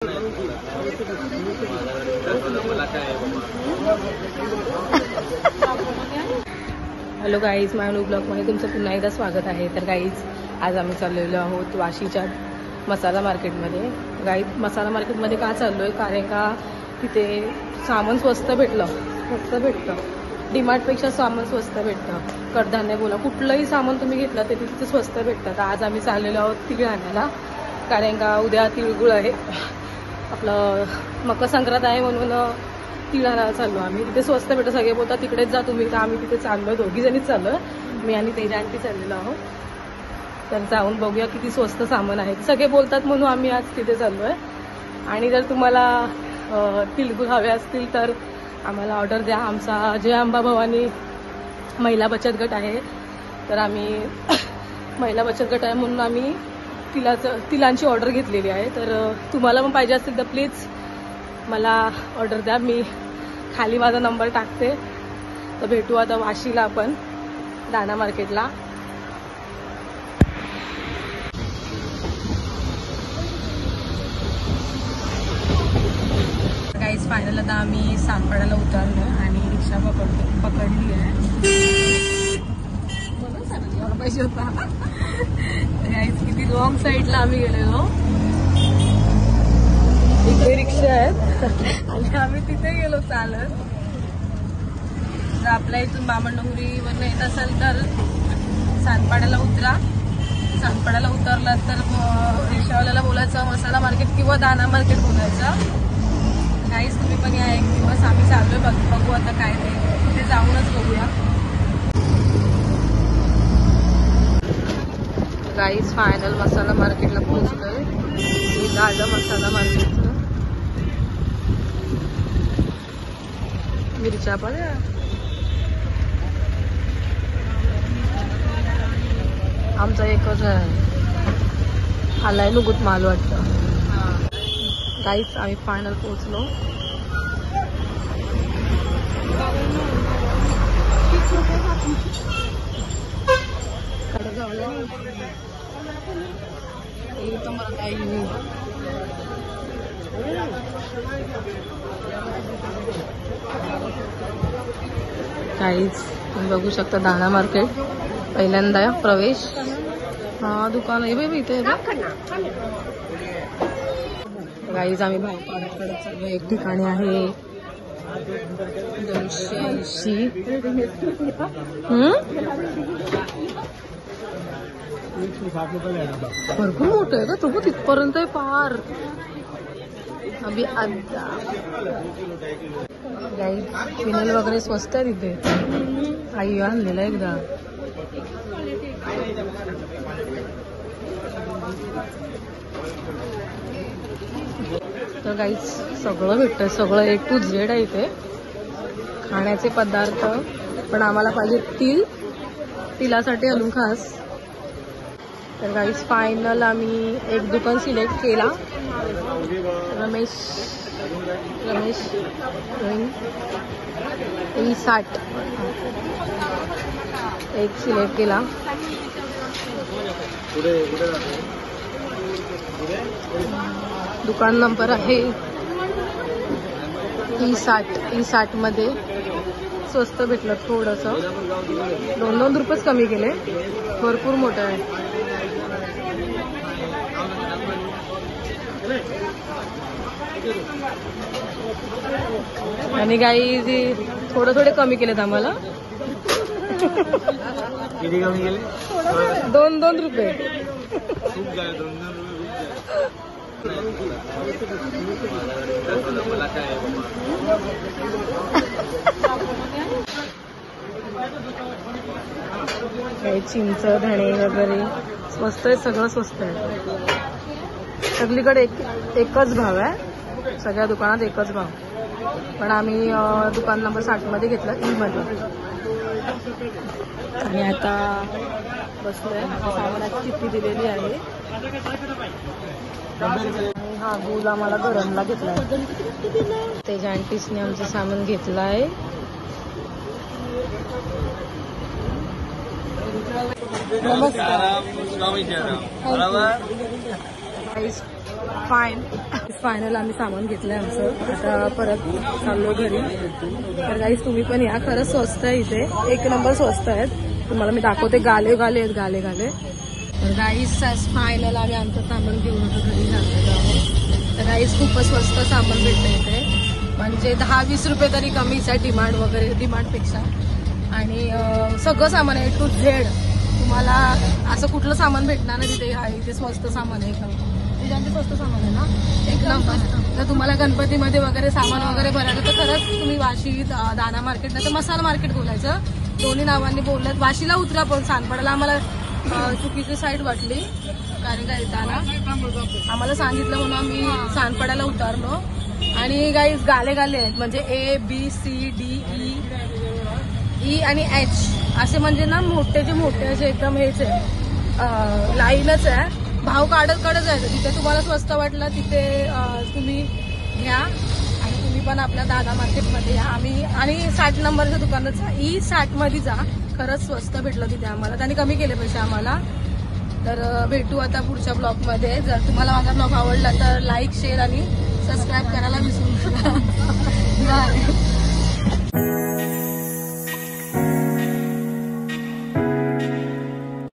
Hello guys, मायनू ब्लॉगमध्ये तुमचं पुन्हा एकदा स्वागत आहे. तर गाईज, आज आम्ही चाललेलो आहोत वाशीच्या मसाला मार्केटमध्ये. गाईज, मसाला मार्केटमध्ये का चाललो आहे? कारण का तिथे सामान स्वस्त भेटतं. डीमार्टपेक्षा सामान स्वस्त भेटतं. कडधान्य बोला, कुठलंही सामान तुम्ही घेतलं ते तिथे स्वस्त भेटतं. तर आज आम्ही चाललेलो आहोत तिळ आणायला, कारण का उद्या तिळगुळ आहे. आपलं मकर संक्रांत आहे म्हणून तिळ आणायला चाललो आम्ही. तिथे स्वस्त भेटतं. सगळे बोलतात तिकडेच जा तुम्ही, तर आम्ही तिथे चाललो, दोघीजणीच चाललो. मी आणि तेजा आंटी चाललेलो आहोत. तर जाऊन बघूया किती स्वस्त सामान आहे. सगळे बोलतात म्हणून आम्ही आज तिथे चाललो आहे. आणि जर तुम्हाला तिळगुळ हवे असतील तर आम्हाला ऑर्डर द्या. आमचा जय अंबा भवानी महिला बचत गट आहे. तर आम्ही महिला बचत गट आहे म्हणून आम्ही तिळांची ऑर्डर घेतलेली आहे. तर तुम्हाला पण पाहिजे असेल तर प्लीज मला ऑर्डर द्या. मी खाली माझा नंबर टाकते. तर भेटू आता वाशीला आपण दाणा मार्केटला. काहीच फायनल आता आम्ही सानपाड्याला उतरलो आणि रिक्षा पकडली आहे. पाहिजे होता काहीच. किती रॉंग साईडला आम्ही गेलेलो. इथे रिक्षा आहेत आणि आम्ही तिथे गेलो चालत. जर आपल्या इथून बामणडोंगरीवरून येत असेल तर सानपाड्याला उतरा. सानपाड्याला उतरलात तर रिक्षावाल्याला बोलायचं मसाला मार्केट किंवा दाणा मार्केट बोलायचं. काहीच तुम्ही पण या एक दिवस आम्ही चाललोय. बघू आता काय ते, तिथे जाऊनच बघूया. गाईज, फायनल मसाला मार्केटला पोहोचलोय. दादा मसाला मार्केटचं मिरच्या पण आमचा एकच आहे. आलाय नुगुत माल वाटतं. गाईज, आम्ही फायनल पोहोचलो. काहीच तुम्ही बघू शकता दाणा मार्केट. पहिल्यांदा प्रवेश. हा दुकान आहे बाई इथे. गाईज, आम्ही भाव काढत चाललो. एक ठिकाणी आहे 280. भरपूर मोठं आहे का तू? तिथपर्यंत आहे पार. अभि आधा गाईज, फिनल वगैरे स्वस्त आहे तिथे. आई आणलेला एकदा. तर गाईज, सगळं भेटतं. सगळं A to Z आहे इथे. खाण्याचे पदार्थ पण आम्हाला पाहिजे तिळासाठी अजून खास. तर गाईज, फायनल आम्ही एक दुकान सिलेक्ट केला. रमेश E60 एक सिलेक्ट केला. दुकान नंबर आहे E60 मध्ये स्वस्त भेटलं. थोडंसं 2 रुपयेच कमी केले. भरपूर मोठं आहे. आणि काही थोडे कमी केलेत आम्हाला. किती कमी केले? 2 रुपये. काही चिंच, धणे वगैरे स्वस्त आहे. सगळं स्वस्त आहे. सगळीकडे एकच भाव आहे. सगळ्या दुकानात एकच भाव. पण आम्ही दुकान नंबर 60 मध्ये घेतला, E मध्ये. आणि आता बसलोय. सामानाची चिठ्ठी दिलेली आहे. हा गुल आम्हाला गरमला घेतलाय. तेजा आंटीसने आमचं सामान घेतलं आहे. नमस्कार. फायनल आम्ही सामान घेतलंय आमचं. आता परत चाललो घरी. तर गाईस तुम्ही पण या, खरंच स्वस्त आहे इथे, एक नंबर स्वस्त आहेत. तुम्हाला मी दाखवते. गाले आहेत गाले. तर गाईस फायनल आम्ही आमचं सामान घेऊन घरी जातो आहोत. तर गाईस खूपच स्वस्त सामान भेटतं इथे, म्हणजे 10-20 रुपये तरी कमीच आहे डिमांड वगैरे, डिमांडपेक्षा. आणि सगळं सामान आहे टू झेड. तुम्हाला असं कुठलं सामान भेटणार नाही तिथे. इथे स्वस्त सामान आहे एकदम. तुझ्यांचे स्वस्त सामान आहे ना एकदम. तर तुम्हाला गणपतीमध्ये वगैरे सामान वगैरे भरायचं तर खरंच तुम्ही वाशी, दाना मार्केट नाही तर मसाला मार्केट बोलायचं. दोन्ही नावांनी बोलत. वाशीला उतरा पण सानपाड्याला आम्हाला चुकीची साईड वाटली, कारण का येताना आम्हाला सांगितलं म्हणून आम्ही सानपाड्याला उतरलो. आणि गाईज गाले आहेत, म्हणजे ABCDE आणि H असे, म्हणजे ना मोठे असे एकदम हेच आहे, लाईनच आहे. भाव काढत जायचं. जिथे तुम्हाला स्वस्त वाटलं तिथे तुम्ही घ्या. आणि तुम्ही पण आपल्या दादा मार्केटमध्ये या. आणि 60 नंबरच्या दुकानाचा E60 मध्ये जा. खरंच स्वस्त भेटलं तिथे आम्हाला. त्यांनी कमी केले पैसे आम्हाला. तर भेटू आता पुढच्या ब्लॉगमध्ये. जर तुम्हाला माझा ब्लॉग आवडला तर लाईक, शेअर आणि सबस्क्राईब करायला विसरू नका. बाय.